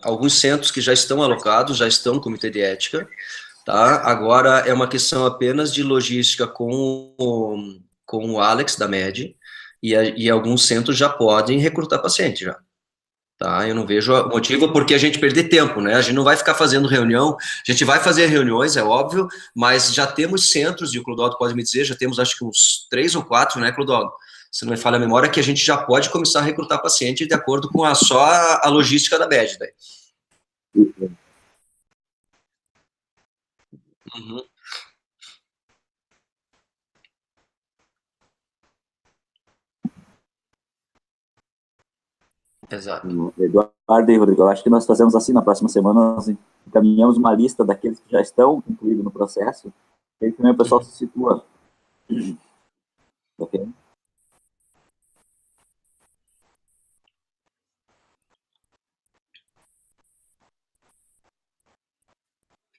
alguns centros que já estão alocados, já estão no comitê de ética, tá? Agora é uma questão apenas de logística com o Alex da MED, e alguns centros já podem recrutar paciente já. Tá? Eu não vejo motivo porque a gente perder tempo, né? A gente não vai ficar fazendo reunião, a gente vai fazer reuniões, é óbvio, mas já temos centros, e o Clodoaldo pode me dizer, já temos acho que uns 3 ou 4, né, Clodoaldo? Se não me falha a memória, que a gente já pode começar a recrutar paciente de acordo com só a logística da BED. Daí. Uhum. Exato. Eduardo e Rodrigo, eu acho que nós fazemos assim, na próxima semana nós encaminhamos uma lista daqueles que já estão incluídos no processo, e aí também o pessoal se situa. Ok?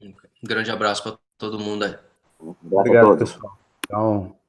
Um grande abraço para todo mundo aí. Obrigado, pessoal. Tchau.